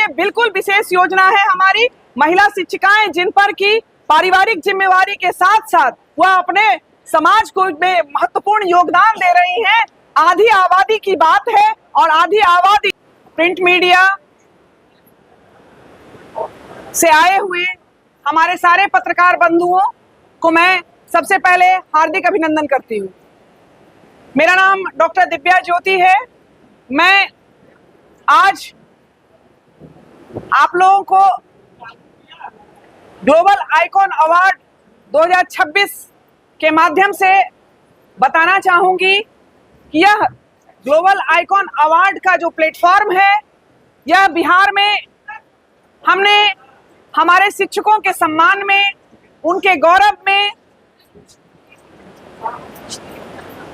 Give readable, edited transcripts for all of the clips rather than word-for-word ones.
लिए बिल्कुल विशेष योजना है हमारी महिला शिक्षिकाएं, जिन पर की पारिवारिक जिम्मेवारी के साथ साथ वह अपने समाज को में महत्वपूर्ण योगदान दे रही हैं। आधी आबादी की बात है और आधी आबादी प्रिंट मीडिया से आए हुए हमारे सारे पत्रकार बंधुओं को मैं सबसे पहले हार्दिक अभिनंदन करती हूँ। मेरा नाम डॉक्टर दिव्या ज्योति है। मैं आज आप लोगों को ग्लोबल आइकॉन अवार्ड 2026 के माध्यम से बताना चाहूंगी कि यह ग्लोबल आइकॉन अवार्ड का जो प्लेटफॉर्म है, यह बिहार में हमने हमारे शिक्षकों के सम्मान में, उनके गौरव में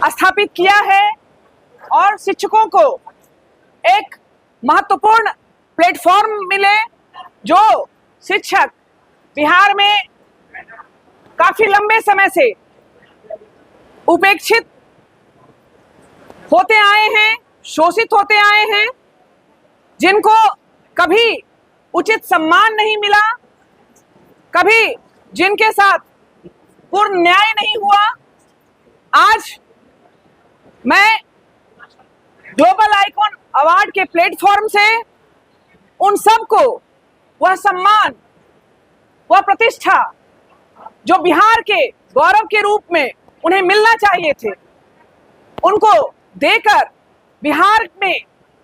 स्थापित किया है और शिक्षकों को एक महत्वपूर्ण प्लेटफॉर्म मिले। जो शिक्षक बिहार में काफी लंबे समय से उपेक्षित होते आए हैं, शोषित होते आए हैं, जिनको कभी उचित सम्मान नहीं मिला, कभी जिनके साथ पूर्ण न्याय नहीं हुआ, आज मैं ग्लोबल आइकॉन अवार्ड के प्लेटफॉर्म से उन सबको वह सम्मान, वह प्रतिष्ठा जो बिहार के गौरव के रूप में उन्हें मिलना चाहिए थे, उनको देकर बिहार में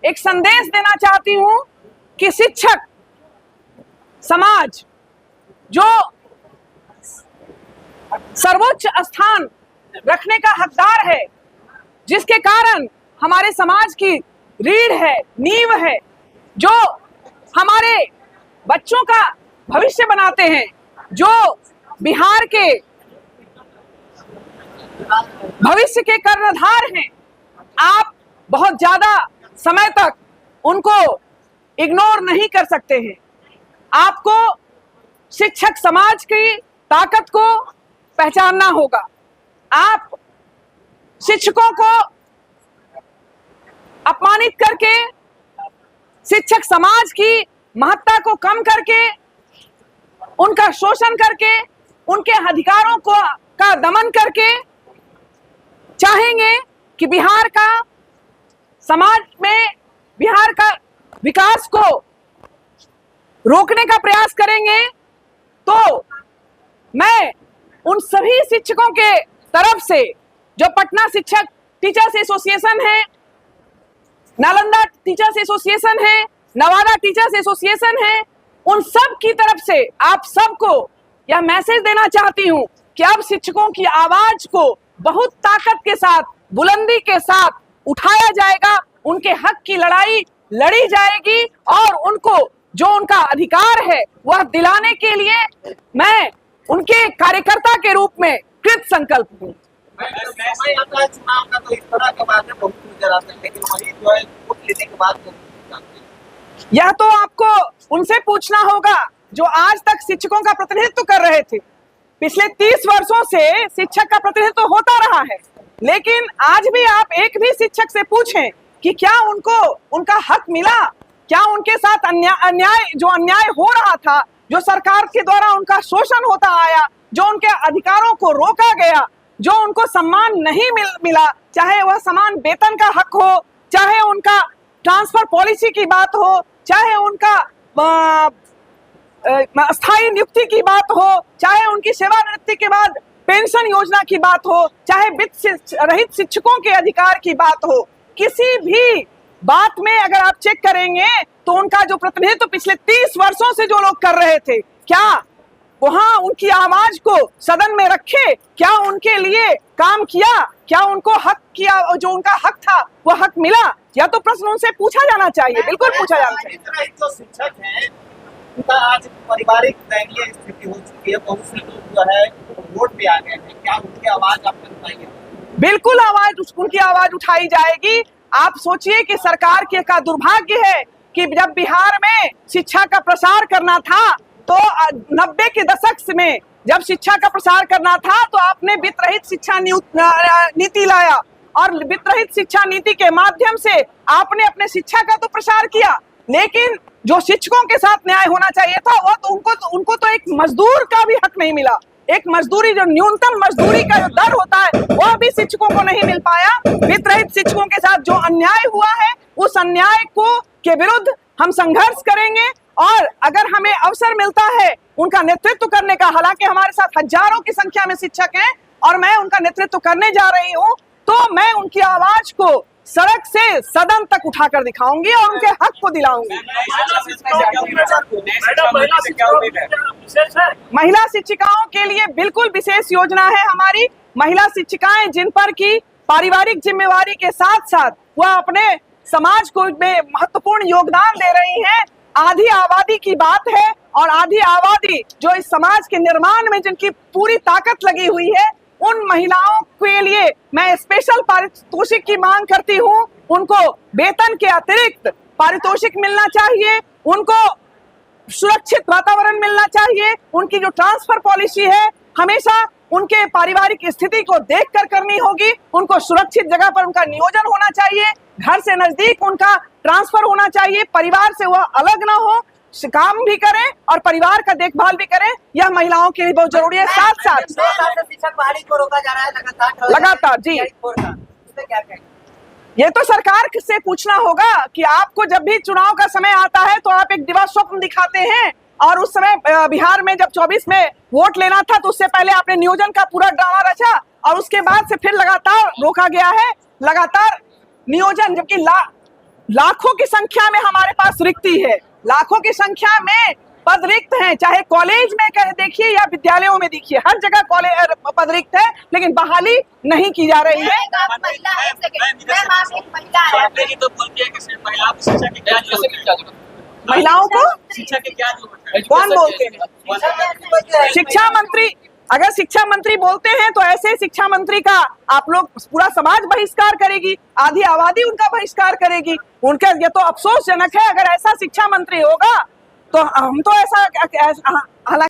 एक संदेश देना चाहती हूं कि शिक्षक समाज जो सर्वोच्च स्थान रखने का हकदार है, जिसके कारण हमारे समाज की रीढ़ है, नींव है, जो हमारे बच्चों का भविष्य बनाते हैं, जो बिहार के भविष्य के कर्णधार हैं, आप बहुत ज्यादा समय तक उनको इग्नोर नहीं कर सकते हैं। आपको शिक्षक समाज की ताकत को पहचानना होगा। आप शिक्षकों को अपमानित करके, शिक्षक समाज की महत्ता को कम करके, उनका शोषण करके, उनके अधिकारों को का दमन करके चाहेंगे कि बिहार का समाज में बिहार का विकास को रोकने का प्रयास करेंगे, तो मैं उन सभी शिक्षकों के तरफ से जो पटना शिक्षक टीचर्स एसोसिएशन है, नालंदा टीचर्स एसोसिएशन है, नवादा टीचर्स एसोसिएशन है, उन सब की तरफ से आप सबको यह मैसेज देना चाहती हूं कि अब शिक्षकों की आवाज को बहुत ताकत के साथ, बुलंदी के साथ उठाया जाएगा, उनके हक की लड़ाई लड़ी जाएगी और उनको जो उनका अधिकार है वह दिलाने के लिए मैं उनके कार्यकर्ता के रूप में कृत संकल्प हूँ। यह तो आपको उनसे पूछना होगा जो आज तक शिक्षकों का प्रतिनिधित्व कर रहे थे। पिछले 30 वर्षों से शिक्षक का प्रतिनिधित्व होता रहा है, लेकिन आज भी आप एक भी शिक्षक से पूछें कि क्या उनको उनका हक मिला, क्या उनके साथ अन्याय हो रहा था, जो सरकार के द्वारा उनका शोषण होता आया, जो उनके अधिकारों को रोका गया, जो उनको सम्मान नहीं मिला, चाहे वह समान वेतन का हक हो, चाहे उनका ट्रांसफर पॉलिसी की बात हो, चाहे उनका स्थायी नियुक्ति की बात हो, चाहे उनकी सेवानिवृत्ति के बाद पेंशन योजना की बात हो, चाहे वित्त रहित शिक्षकों के अधिकार की बात हो, किसी भी बात में अगर आप चेक करेंगे तो उनका जो प्रतिनिधित्व पिछले 30 वर्षों से जो लोग कर रहे थे, क्या वहां उनकी आवाज को सदन में रखे, क्या उनके लिए काम किया, क्या उनको हक किया, जो उनका हक था वह हक मिला? या तो प्रश्न उनसे पूछा जाना चाहिए, बिल्कुल पूछा जाना चाहिए। जो शिक्षक हैं उनका आज पारिवारिक दयनीय स्थिति हो चुकी है, बहुत से लोग जो है वोट पे आ गए हैं, क्या उनकी आवाज आप उठाएंगे? बिल्कुल उनकी आवाज उठाई जाएगी। आप सोचिए कि सरकार का दुर्भाग्य है कि जब बिहार में शिक्षा का प्रसार करना था तो 90 के दशक में जब शिक्षा का प्रसार करना था तो आपने वित्त रहित शिक्षा नीति लाया और वित्त रहित शिक्षा नीति के माध्यम से आपने अपने शिक्षा का तो प्रसार किया, लेकिन जो शिक्षकों के साथ न्याय होना चाहिए था वो तो उनको तो एक मजदूर का भी हक नहीं मिला। एक मजदूरी, जो न्यूनतम मजदूरी का जो दर होता है वह भी शिक्षकों को नहीं मिल पाया। वित्त रहित शिक्षकों के साथ जो अन्याय हुआ है उस अन्याय के विरुद्ध हम संघर्ष करेंगे। और अगर हमें अवसर मिलता है उनका नेतृत्व करने का, हालांकि हमारे साथ हजारों की संख्या में शिक्षक हैं और मैं उनका नेतृत्व करने जा रही हूं, तो मैं उनकी आवाज को सड़क से सदन तक उठाकर दिखाऊंगी और उनके हक को दिलाऊंगी। महिला शिक्षिकाओं के लिए बिल्कुल विशेष योजना है हमारी। महिला शिक्षिकाएं जिन पर की पारिवारिक जिम्मेवारी के साथ साथ वह अपने समाज को में महत्वपूर्ण योगदान दे रही हैं। आधी आबादी की बात है और आधी आबादी जो इस समाज के निर्माण में जिनकी पूरी ताकत लगी हुई है, उन महिलाओं के लिए मैं स्पेशल पारितोषिक की मांग करती हूं। उनको वेतन के अतिरिक्त पारितोषिक मिलना चाहिए, उनको सुरक्षित वातावरण मिलना चाहिए। उनकी जो ट्रांसफर पॉलिसी है हमेशा उनके पारिवारिक स्थिति को देखकर करनी होगी। उनको सुरक्षित जगह पर उनका नियोजन होना चाहिए, घर से नजदीक उनका ट्रांसफर होना चाहिए, परिवार से वह अलग ना हो, काम भी करें और परिवार का देखभाल भी करें। यह महिलाओं के लिए बहुत जरूरी है। साथ साथ शिक्षक बहाली को रोका जा रहा है लगातार जी, क्या कहें? ये तो सरकार से पूछना होगा कि आपको जब भी चुनाव का समय आता है तो आप एक दिवा स्वप्न दिखाते हैं, और उस समय बिहार में जब 24 में वोट लेना था तो उससे पहले आपने नियोजन का पूरा ड्रामा रचा और उसके बाद से फिर लगातार रोका गया है, लगातार नियोजन, जबकि लाखों की संख्या में हमारे पास रिक्ति है, लाखों की संख्या में पद रिक्त हैं, चाहे कॉलेज में देखिए या विद्यालयों में देखिए, हर जगह कॉलेज पद रिक्त है, लेकिन बहाली नहीं की जा रही है। महिलाओं को शिक्षा की क्या जरूरत है? कौन बोलते हैं? शिक्षा मंत्री, अगर शिक्षा मंत्री बोलते हैं तो ऐसे शिक्षा मंत्री का आप लोग पूरा समाज बहिष्कार करेगी, आधी आबादी उनका बहिष्कार करेगी। उनका ये तो अफसोसजनक है। अगर ऐसा शिक्षा मंत्री होगा तो हम तो ऐसा हालांकि